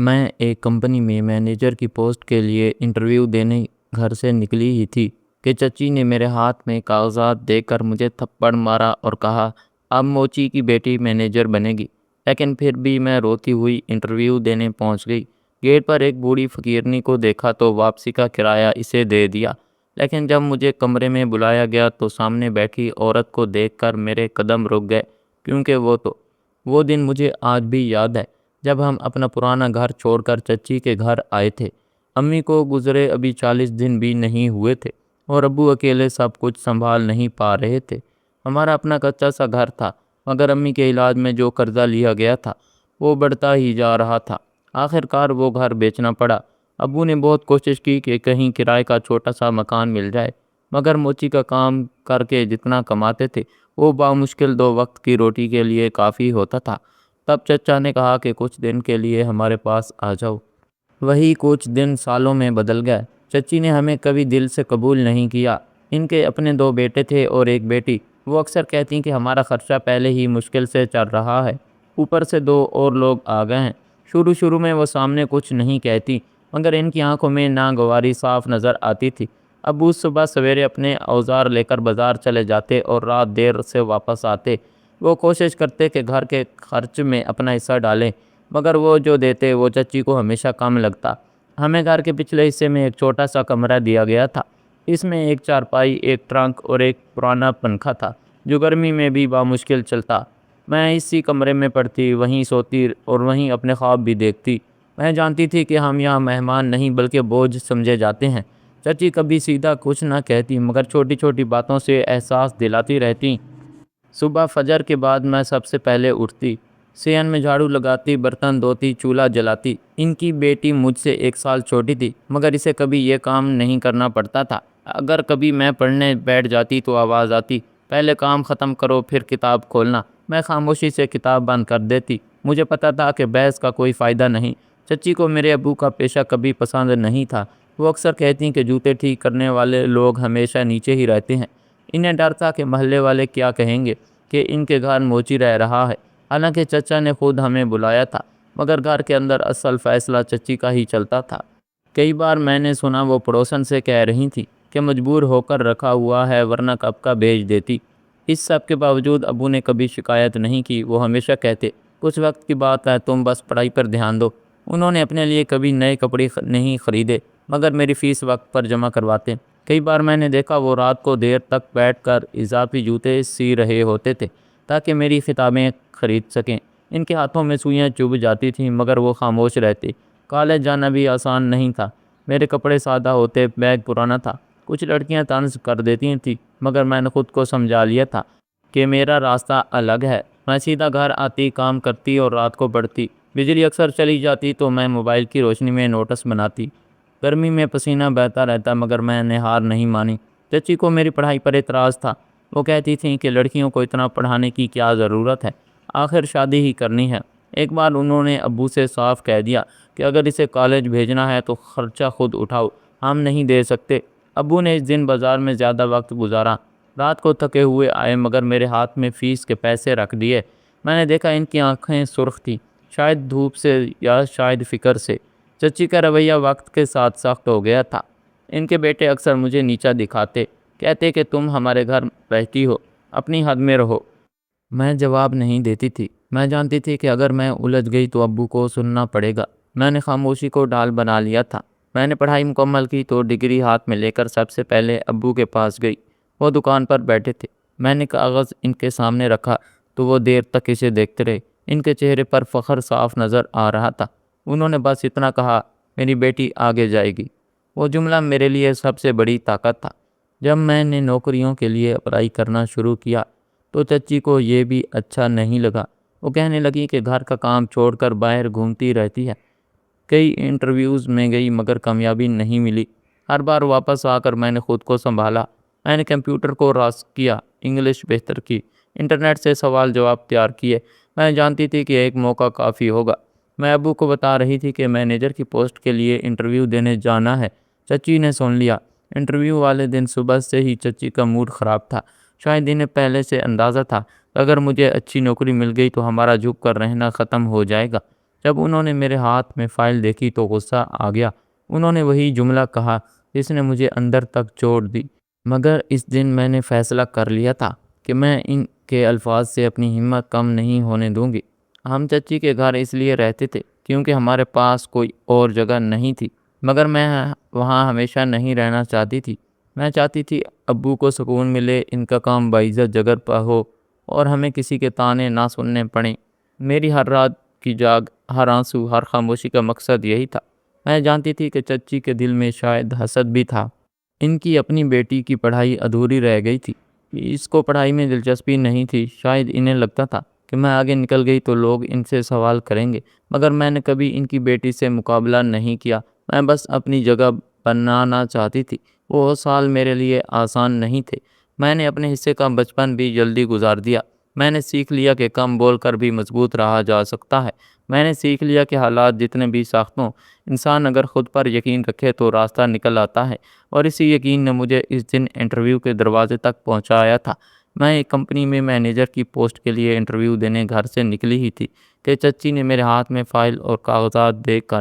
میں ایک کمپنی میں مینیجر کی پوسٹ کے لیے انٹرویو دینے گھر سے نکلی ہی تھی کہ چچی نے میرے ہاتھ میں کاغذات دے کر مجھے تھپڑ مارا اور کہا، اب موچی کی بیٹی مینیجر بنے گی۔ لیکن پھر بھی میں روتی ہوئی انٹرویو دینے پہنچ گئی۔ گیٹ پر ایک بوڑھی فقیرنی کو دیکھا تو واپسی کا کرایہ اسے دے دیا، لیکن جب مجھے کمرے میں بلایا گیا تو سامنے بیٹھی عورت کو دیکھ کر میرے قدم رک گئے، کیونکہ وہ دن مجھے آج بھی یاد ہے جب ہم اپنا پرانا گھر چھوڑ کر چچی کے گھر آئے تھے۔ امی کو گزرے ابھی 40 دن بھی نہیں ہوئے تھے اور ابو اکیلے سب کچھ سنبھال نہیں پا رہے تھے۔ ہمارا اپنا کچا سا گھر تھا، مگر امی کے علاج میں جو قرضہ لیا گیا تھا وہ بڑھتا ہی جا رہا تھا۔ آخر کار وہ گھر بیچنا پڑا۔ ابو نے بہت کوشش کی کہ کہیں کرائے کا چھوٹا سا مکان مل جائے، مگر موچی کا کام کر کے جتنا کماتے تھے وہ بامشکل 2 وقت کی روٹی کے لیے کافی ہوتا تھا۔ تب چچا نے کہا کہ کچھ دن کے لیے ہمارے پاس آ جاؤ۔ وہی کچھ دن سالوں میں بدل گئے۔ چچی نے ہمیں کبھی دل سے قبول نہیں کیا۔ ان کے اپنے 2 بیٹے تھے اور ایک بیٹی۔ وہ اکثر کہتی کہ ہمارا خرچہ پہلے ہی مشکل سے چل رہا ہے، اوپر سے 2 اور لوگ آ گئے ہیں۔ شروع میں وہ سامنے کچھ نہیں کہتی، مگر ان کی آنکھوں میں ناگواری صاف نظر آتی تھی۔ ابو صبح سویرے اپنے اوزار لے کر بازار چلے جاتے اور رات دیر سے واپس آتے۔ وہ کوشش کرتے کہ گھر کے خرچ میں اپنا حصہ ڈالیں، مگر وہ جو دیتے وہ چچی کو ہمیشہ کم لگتا۔ ہمیں گھر کے پچھلے حصے میں ایک چھوٹا سا کمرہ دیا گیا تھا۔ اس میں ایک چارپائی، ایک ٹرنک اور ایک پرانا پنکھا تھا جو گرمی میں بھی بامشکل چلتا۔ میں اسی کمرے میں پڑھتی، وہیں سوتی اور وہیں اپنے خواب بھی دیکھتی۔ میں جانتی تھی کہ ہم یہاں مہمان نہیں بلکہ بوجھ سمجھے جاتے ہیں۔ چچی کبھی سیدھا کچھ نہ کہتی، مگر چھوٹی چھوٹی باتوں سے احساس دلاتی رہتی۔ صبح فجر کے بعد میں سب سے پہلے اٹھتی، صحن میں جھاڑو لگاتی، برتن دھوتی، چولہا جلاتی۔ ان کی بیٹی مجھ سے 1 سال چھوٹی تھی، مگر اسے کبھی یہ کام نہیں کرنا پڑتا تھا۔ اگر کبھی میں پڑھنے بیٹھ جاتی تو آواز آتی، پہلے کام ختم کرو پھر کتاب کھولنا۔ میں خاموشی سے کتاب بند کر دیتی۔ مجھے پتا تھا کہ بحث کا کوئی فائدہ نہیں۔ چچی کو میرے ابو کا پیشہ کبھی پسند نہیں تھا۔ وہ اکثر کہتی کہ جوتے ٹھیک کرنے والے لوگ ہمیشہ نیچے ہی رہتے ہیں۔ انہیں ڈر تھا کہ محلے والے کیا کہیں گے کہ ان کے گھر موچی رہ رہا ہے۔ حالانکہ چچا نے خود ہمیں بلایا تھا، مگر گھر کے اندر اصل فیصلہ چچی کا ہی چلتا تھا۔ کئی بار میں نے سنا وہ پڑوسن سے کہہ رہی تھی کہ مجبور ہو کر رکھا ہوا ہے ورنہ کب کا بیچ دیتی۔ اس سب کے باوجود ابو نے کبھی شکایت نہیں کی۔ وہ ہمیشہ کہتے، کچھ وقت کی بات ہے، تم بس پڑھائی پر دھیان دو۔ انہوں نے اپنے لیے کبھی نئے کپڑے نہیں خریدے، مگر میری فیس وقت پر جمع کرواتے۔ کئی بار میں نے دیکھا وہ رات کو دیر تک بیٹھ کر اضافی جوتے سی رہے ہوتے تھے تاکہ میری کتابیں خرید سکیں۔ ان کے ہاتھوں میں سوئیاں چبھ جاتی تھیں، مگر وہ خاموش رہتے۔ کالج جانا بھی آسان نہیں تھا۔ میرے کپڑے سادہ ہوتے، بیگ پرانا تھا۔ کچھ لڑکیاں طنز کر دیتی تھیں، مگر میں نے خود کو سمجھا لیا تھا کہ میرا راستہ الگ ہے۔ میں سیدھا گھر آتی، کام کرتی اور رات کو پڑھتی۔ بجلی اکثر چلی جاتی تو میں موبائل کی روشنی میں نوٹس بناتی۔ گرمی میں پسینہ بہتا رہتا، مگر میں نے ہار نہیں مانی۔ چچی کو میری پڑھائی پر اعتراض تھا۔ وہ کہتی تھیں کہ لڑکیوں کو اتنا پڑھانے کی کیا ضرورت ہے، آخر شادی ہی کرنی ہے۔ ایک بار انہوں نے ابو سے صاف کہہ دیا کہ اگر اسے کالج بھیجنا ہے تو خرچہ خود اٹھاؤ، ہم نہیں دے سکتے۔ ابو نے اس دن بازار میں زیادہ وقت گزارا۔ رات کو تھکے ہوئے آئے، مگر میرے ہاتھ میں فیس کے پیسے رکھ دیے۔ میں نے دیکھا ان کی آنکھیں سرخ تھیں، شاید دھوپ سے یا شاید فکر سے۔ چچی کا رویہ وقت کے ساتھ سخت ہو گیا تھا۔ ان کے بیٹے اکثر مجھے نیچا دکھاتے، کہتے کہ تم ہمارے گھر رہتی ہو، اپنی حد میں رہو۔ میں جواب نہیں دیتی تھی۔ میں جانتی تھی کہ اگر میں الجھ گئی تو ابو کو سننا پڑے گا۔ میں نے خاموشی کو ڈال بنا لیا تھا۔ میں نے پڑھائی مکمل کی تو ڈگری ہاتھ میں لے کر سب سے پہلے ابو کے پاس گئی۔ وہ دکان پر بیٹھے تھے۔ میں نے کاغذ ان کے سامنے رکھا تو وہ دیر تک اسے دیکھتے رہے۔ ان کے چہرے پر فخر صاف نظر آ رہا تھا۔ انہوں نے بس اتنا کہا، میری بیٹی آگے جائے گی۔ وہ جملہ میرے لیے سب سے بڑی طاقت تھا۔ جب میں نے نوکریوں کے لیے اپلائی کرنا شروع کیا تو چچی کو یہ بھی اچھا نہیں لگا۔ وہ کہنے لگی کہ گھر کا کام چھوڑ کر باہر گھومتی رہتی ہے۔ کئی انٹرویوز میں گئی مگر کامیابی نہیں ملی۔ ہر بار واپس آ کر میں نے خود کو سنبھالا۔ میں نے کمپیوٹر کو راسک کیا، انگلش بہتر کی، انٹرنیٹ سے سوال جواب تیار کیے۔ میں جانتی تھی کہ ایک موقع کافی ہوگا۔ میں ابو کو بتا رہی تھی کہ مینیجر کی پوسٹ کے لیے انٹرویو دینے جانا ہے۔ چچی نے سن لیا۔ انٹرویو والے دن صبح سے ہی چچی کا موڈ خراب تھا۔ شاید انہیں پہلے سے اندازہ تھا اگر مجھے اچھی نوکری مل گئی تو ہمارا جھک کر رہنا ختم ہو جائے گا۔ جب انہوں نے میرے ہاتھ میں فائل دیکھی تو غصہ آ گیا۔ انہوں نے وہی جملہ کہا جس نے مجھے اندر تک چوٹ دی، مگر اس دن میں نے فیصلہ کر لیا تھا کہ میں ان کے الفاظ سے اپنی ہمت کم نہیں ہونے دوں گی۔ ہم چچی کے گھر اس لیے رہتے تھے کیونکہ ہمارے پاس کوئی اور جگہ نہیں تھی، مگر میں وہاں ہمیشہ نہیں رہنا چاہتی تھی۔ میں چاہتی تھی ابو کو سکون ملے، ان کا کام باعزت جگہ پر ہو اور ہمیں کسی کے طعنے نہ سننے پڑیں۔ میری ہر رات کی جاگ، ہر آنسو، ہر خاموشی کا مقصد یہی تھا۔ میں جانتی تھی کہ چچی کے دل میں شاید حسد بھی تھا۔ ان کی اپنی بیٹی کی پڑھائی ادھوری رہ گئی تھی، اس کو پڑھائی میں دلچسپی نہیں تھی۔ شاید انہیں لگتا تھا کہ میں آگے نکل گئی تو لوگ ان سے سوال کریں گے، مگر میں نے کبھی ان کی بیٹی سے مقابلہ نہیں کیا۔ میں بس اپنی جگہ بنانا چاہتی تھی۔ وہ سال میرے لیے آسان نہیں تھے۔ میں نے اپنے حصے کا بچپن بھی جلدی گزار دیا۔ میں نے سیکھ لیا کہ کم بول کر بھی مضبوط رہا جا سکتا ہے۔ میں نے سیکھ لیا کہ حالات جتنے بھی سخت ہوں، انسان اگر خود پر یقین رکھے تو راستہ نکل آتا ہے، اور اسی یقین نے مجھے اس دن انٹرویو کے دروازے تک پہنچایا تھا۔ میں ایک کمپنی میں مینیجر کی پوسٹ کے لیے انٹرویو دینے گھر سے نکلی ہی تھی کہ چچی نے میرے ہاتھ میں فائل اور کاغذات دیکھ کر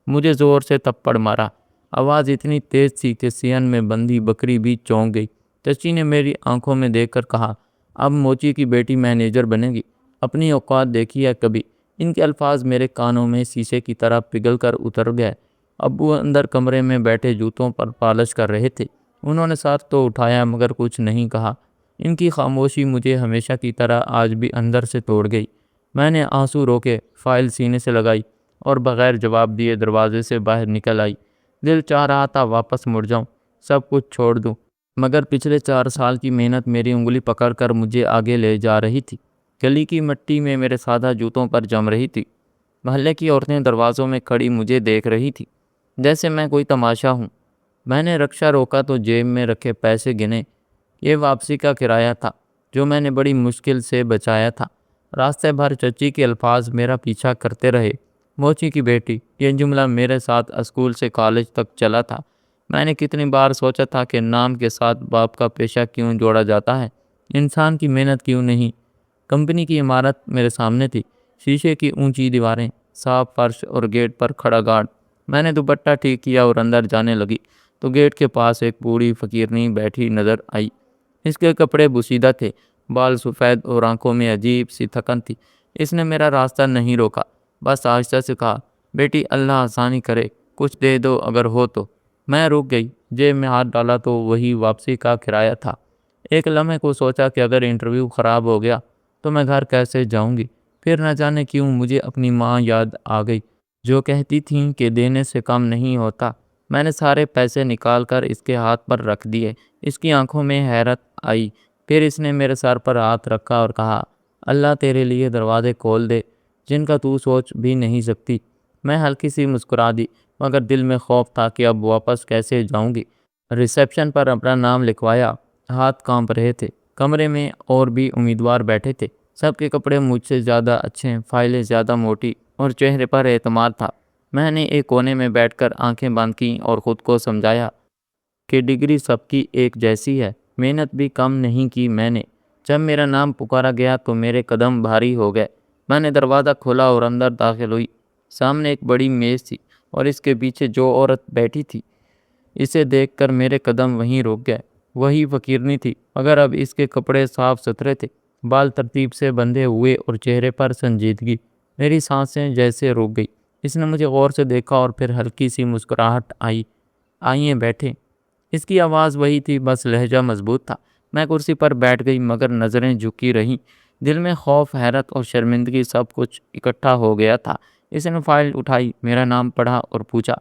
مجھے زور سے تھپڑ مارا۔ آواز اتنی تیز تھی کہ صحن میں بندھی بکری بھی چونک گئی۔ چچی نے میری آنکھوں میں دیکھ کر کہا، اب موچی کی بیٹی مینیجر بنے گی، اپنی اوقات دیکھی ہے کبھی؟ ان کے الفاظ میرے کانوں میں شیشے کی طرح پگھل کر اتر گئے۔ ابو اندر کمرے میں بیٹھے جوتوں پر پالش کر رہے تھے۔ انہوں نے ساتھ تو اٹھایا مگر کچھ نہیں کہا۔ ان کی خاموشی مجھے ہمیشہ کی طرح آج بھی اندر سے توڑ گئی۔ میں نے آنسو روکے، فائل سینے سے لگائی اور بغیر جواب دیے دروازے سے باہر نکل آئی۔ دل چاہ رہا تھا واپس مڑ جاؤں، سب کچھ چھوڑ دوں، مگر پچھلے 4 سال کی محنت میری انگلی پکڑ کر مجھے آگے لے جا رہی تھی۔ گلی کی مٹی میں میرے سادہ جوتوں پر جم رہی تھی۔ محلے کی عورتیں دروازوں میں کھڑی مجھے دیکھ رہی تھی جیسے میں کوئی تماشا ہوں۔ میں نے رکشہ روکا تو جیب میں رکھے پیسے گنے۔ یہ واپسی کا کرایہ تھا جو میں نے بڑی مشکل سے بچایا تھا۔ راستے بھر چچی کے الفاظ میرا پیچھا کرتے رہے۔ موچی کی بیٹی، یہ جملہ میرے ساتھ اسکول سے کالج تک چلا تھا۔ میں نے کتنی بار سوچا تھا کہ نام کے ساتھ باپ کا پیشہ کیوں جوڑا جاتا ہے، انسان کی محنت کیوں نہیں۔ کمپنی کی عمارت میرے سامنے تھی، شیشے کی اونچی دیواریں، صاف فرش اور گیٹ پر کھڑا گارڈ۔ میں نے دوپٹہ ٹھیک کیا اور اندر جانے لگی تو گیٹ کے پاس ایک بوڑھی فقیرنی بیٹھی نظر آئی۔ اس کے کپڑے بوسیدہ تھے، بال سفید اور آنکھوں میں عجیب سی تھکن تھی۔ اس نے میرا راستہ نہیں روکا، بس آہستہ سے کہا، بیٹی اللہ آسانی کرے، کچھ دے دو اگر ہو تو۔ میں رک گئی، جیب میں ہاتھ ڈالا تو وہی واپسی کا کرایہ تھا۔ ایک لمحے کو سوچا کہ اگر انٹرویو خراب ہو گیا تو میں گھر کیسے جاؤں گی۔ پھر نہ جانے کیوں مجھے اپنی ماں یاد آ گئی جو کہتی تھیں کہ دینے سے کم نہیں ہوتا۔ میں نے سارے پیسے نکال کر اس کے ہاتھ پر رکھ دیے۔ اس کی آنکھوں میں حیرت آئی، پھر اس نے میرے سر پر ہاتھ رکھا اور کہا، اللہ تیرے لیے دروازے کھول دے جن کا تو سوچ بھی نہیں سکتی۔ میں ہلکی سی مسکرا دی، مگر دل میں خوف تھا کہ اب واپس کیسے جاؤں گی۔ ریسیپشن پر اپنا نام لکھوایا، ہاتھ کانپ رہے تھے۔ کمرے میں اور بھی امیدوار بیٹھے تھے، سب کے کپڑے مجھ سے زیادہ اچھے، فائلیں زیادہ موٹی اور چہرے پر اعتماد تھا۔ میں نے ایک کونے میں بیٹھ کر آنکھیں بند کیں اور خود کو سمجھایا کہ ڈگری سب کی ایک جیسی ہے، محنت بھی کم نہیں کی میں نے۔ جب میرا نام پکارا گیا تو میرے قدم بھاری ہو گئے۔ میں نے دروازہ کھولا اور اندر داخل ہوئی۔ سامنے ایک بڑی میز تھی اور اس کے پیچھے جو عورت بیٹھی تھی، اسے دیکھ کر میرے قدم وہیں رک گئے۔ وہی فقیرنی تھی، مگر اب اس کے کپڑے صاف ستھرے تھے، بال ترتیب سے بندھے ہوئے اور چہرے پر سنجیدگی۔ میری سانسیں جیسے رک گئی۔ اس نے مجھے غور سے دیکھا اور پھر ہلکی سی مسکراہٹ آئی، آئیے بیٹھیں۔ اس کی آواز وہی تھی، بس لہجہ مضبوط تھا۔ میں کرسی پر بیٹھ گئی مگر نظریں جھکی رہیں۔ دل میں خوف، حیرت اور شرمندگی سب کچھ اکٹھا ہو گیا تھا۔ اس نے فائل اٹھائی، میرا نام پڑھا اور پوچھا،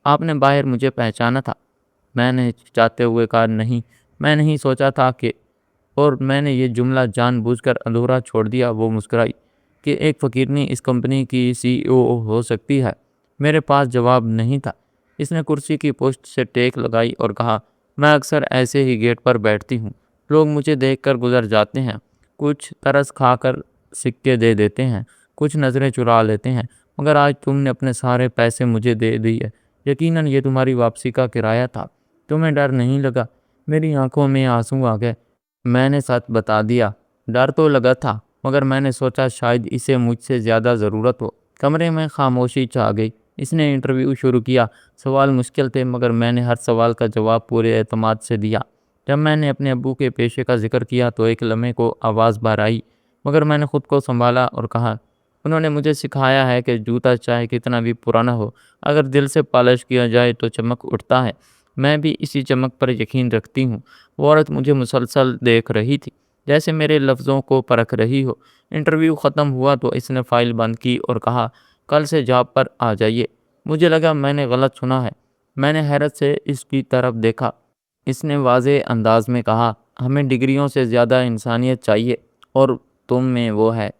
آپ نے باہر مجھے پہچانا تھا؟ میں نے ہچکچاتے ہوئے کہا، نہیں، میں نہیں سوچا تھا کہ، اور میں نے یہ جملہ جان بوجھ کر ادھورا چھوڑ دیا۔ وہ مسکرائی کہ ایک فقیرنی اس کمپنی کی CEO ہو سکتی ہے۔ میرے پاس جواب نہیں تھا۔ اس نے کرسی کی پشت سے ٹیک لگائی اور کہا، میں اکثر ایسے ہی گیٹ پر بیٹھتی ہوں، لوگ مجھے دیکھ کر گزر جاتے ہیں، کچھ ترس کھا کر سکے دے دیتے ہیں، کچھ نظریں چرا لیتے ہیں، مگر آج تم نے اپنے سارے پیسے مجھے دے دیے۔ یقیناً یہ تمہاری واپسی کا کرایہ تھا۔ تمہیں ڈر نہیں لگا؟ میری آنکھوں میں آنسو آ گئے۔ میں نے سچ بتا دیا، ڈر تو لگا تھا، مگر میں نے سوچا شاید اسے مجھ سے زیادہ ضرورت ہو۔ کمرے میں خاموشی چھا گئی۔ اس نے انٹرویو شروع کیا۔ سوال مشکل تھے مگر میں نے ہر سوال کا جواب پورے اعتماد سے دیا۔ جب میں نے اپنے ابو کے پیشے کا ذکر کیا تو ایک لمحے کو آواز باہر آئی، مگر میں نے خود کو سنبھالا اور کہا، انہوں نے مجھے سکھایا ہے کہ جوتا چاہے کتنا بھی پرانا ہو، اگر دل سے پالش کیا جائے تو چمک اٹھتا ہے۔ میں بھی اسی چمک پر یقین رکھتی ہوں۔ وہ عورت مجھے مسلسل دیکھ رہی تھی، جیسے میرے لفظوں کو پرکھ رہی ہو۔ انٹرویو ختم ہوا تو اس نے فائل بند کی اور کہا، کل سے جاب پر آ جائیے۔ مجھے لگا میں نے غلط سنا ہے۔ میں نے حیرت سے اس کی طرف دیکھا۔ اس نے واضح انداز میں کہا، ہمیں ڈگریوں سے زیادہ انسانیت چاہیے اور تم میں وہ ہے۔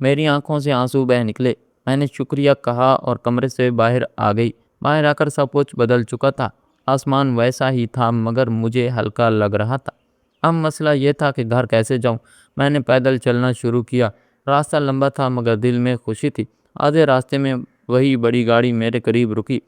میری آنکھوں سے آنسو بہہ نکلے۔ میں نے شکریہ کہا اور کمرے سے باہر آ گئی۔ باہر آ کر سب کچھ بدل چکا تھا۔ آسمان ویسا ہی تھا مگر مجھے ہلکا لگ رہا تھا۔ اب مسئلہ یہ تھا کہ گھر کیسے جاؤں۔ میں نے پیدل چلنا شروع کیا۔ راستہ لمبا تھا مگر دل میں خوشی تھی۔ آدھے راستے میں وہی بڑی گاڑی میرے قریب رکی۔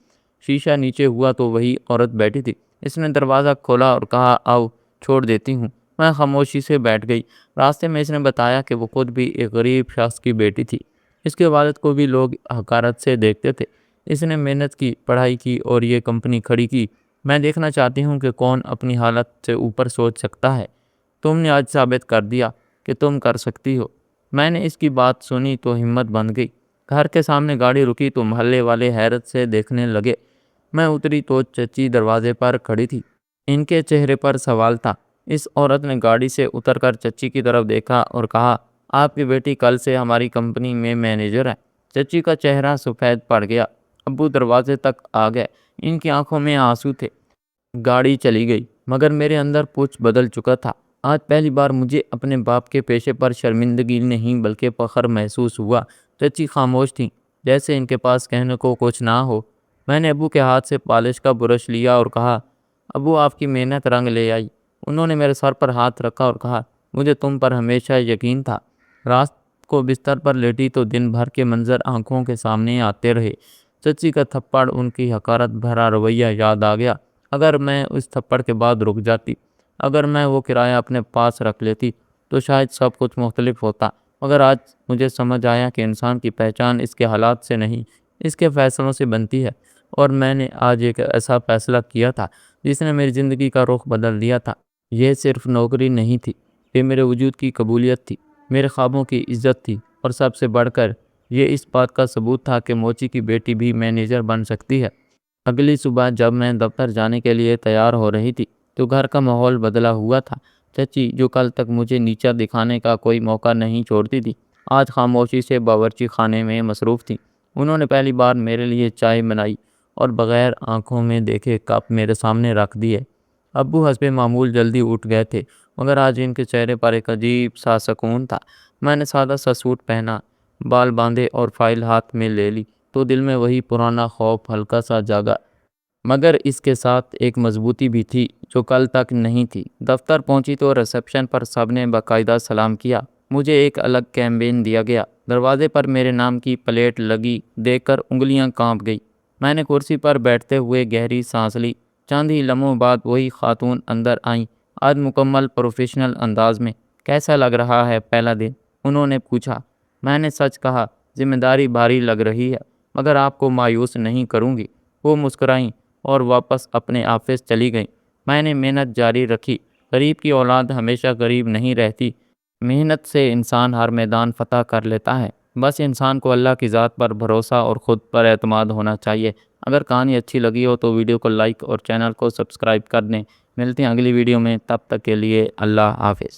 شیشہ نیچے ہوا تو وہی عورت بیٹھی تھی۔ اس نے دروازہ کھولا اور کہا، آؤ چھوڑ دیتی ہوں۔ میں خاموشی سے بیٹھ گئی۔ راستے میں اس نے بتایا کہ وہ خود بھی ایک غریب شخص کی بیٹی تھی۔ اس کے والد کو بھی لوگ حقارت سے دیکھتے تھے۔ اس نے محنت کی، پڑھائی کی اور یہ کمپنی کھڑی کی۔ میں دیکھنا چاہتی ہوں کہ کون اپنی حالت سے اوپر سوچ سکتا ہے۔ تم نے آج ثابت کر دیا کہ تم کر سکتی ہو۔ میں نے اس کی بات سنی تو ہمت بن گئی۔ گھر کے سامنے گاڑی رکی تو محلے والے حیرت سے دیکھنے لگے۔ میں اتری تو چچی دروازے پر کھڑی تھی۔ ان کے چہرے پر سوال تھا۔ اس عورت نے گاڑی سے اتر کر چچی کی طرف دیکھا اور کہا، آپ کی بیٹی کل سے ہماری کمپنی میں مینیجر ہے۔ چچی کا چہرہ سفید پڑ گیا۔ ابو دروازے تک آ گئے۔ ان کی آنکھوں میں آنسو تھے۔ گاڑی چلی گئی مگر میرے اندر کچھ بدل چکا تھا۔ آج پہلی بار مجھے اپنے باپ کے پیشے پر شرمندگی نہیں بلکہ فخر محسوس ہوا۔ چچی خاموش تھیں، جیسے ان کے پاس کہنے کو کچھ نہ ہو۔ میں نے ابو کے ہاتھ سے پالش کا برش لیا اور کہا، ابو آپ کی محنت رنگ لے آئی۔ انہوں نے میرے سر پر ہاتھ رکھا اور کہا، مجھے تم پر ہمیشہ یقین تھا۔ رات کو بستر پر لیٹی تو دن بھر کے منظر آنکھوں کے سامنے آتے رہے۔ چچی کا تھپڑ، ان کی حقارت بھرا رویہ یاد آ گیا۔ اگر میں اس تھپڑ کے بعد رک جاتی، اگر میں وہ کرایہ اپنے پاس رکھ لیتی تو شاید سب کچھ مختلف ہوتا۔ مگر آج مجھے سمجھ آیا کہ انسان کی پہچان اس کے حالات سے نہیں، اس کے فیصلوں سے بنتی ہے۔ اور میں نے آج ایک ایسا فیصلہ کیا تھا جس نے میری زندگی کا رخ بدل دیا تھا۔ یہ صرف نوکری نہیں تھی، یہ میرے وجود کی قبولیت تھی، میرے خوابوں کی عزت تھی، اور سب سے بڑھ کر یہ اس بات کا ثبوت تھا کہ موچی کی بیٹی بھی مینیجر بن سکتی ہے۔ اگلی صبح جب میں دفتر جانے کے لیے تیار ہو رہی تھی تو گھر کا ماحول بدلا ہوا تھا۔ چچی، جو کل تک مجھے نیچا دکھانے کا کوئی موقع نہیں چھوڑتی تھی، آج خاموشی سے باورچی خانے میں مصروف تھی۔ انہوں نے پہلی بار میرے لیے چائے بنائی اور بغیر آنکھوں میں دیکھے کپ میرے سامنے رکھ دیے۔ ابو حسب معمول جلدی اٹھ گئے تھے مگر آج ان کے چہرے پر ایک عجیب سا سکون تھا۔ میں نے سادہ سا سوٹ پہنا، بال باندھے اور فائل ہاتھ میں لے لی تو دل میں وہی پرانا خوف ہلکا سا جاگا، مگر اس کے ساتھ ایک مضبوطی بھی تھی جو کل تک نہیں تھی۔ دفتر پہنچی تو ریسیپشن پر سب نے باقاعدہ سلام کیا۔ مجھے ایک الگ کیبن دیا گیا۔ دروازے پر میرے نام کی پلیٹ لگی دیکھ کر انگلیاں کانپ گئی۔ میں نے کرسی پر بیٹھتے ہوئے گہری سانس لی۔ چند ہی لمحوں بعد وہی خاتون اندر آئیں، آج مکمل پروفیشنل انداز میں۔ کیسا لگ رہا ہے پہلا دن؟ انہوں نے پوچھا۔ میں نے سچ کہا، ذمہ داری بھاری لگ رہی ہے مگر آپ کو مایوس نہیں کروں گی۔ وہ مسکرائیں اور واپس اپنے آفس چلی گئیں۔ میں نے محنت جاری رکھی۔ غریب کی اولاد ہمیشہ غریب نہیں رہتی۔ محنت سے انسان ہر میدان فتح کر لیتا ہے۔ بس انسان کو اللہ کی ذات پر بھروسہ اور خود پر اعتماد ہونا چاہیے۔ اگر کہانی اچھی لگی ہو تو ویڈیو کو لائک اور چینل کو سبسکرائب کر دیں۔ ملتے ہیں اگلی ویڈیو میں، تب تک کے لیے اللہ حافظ۔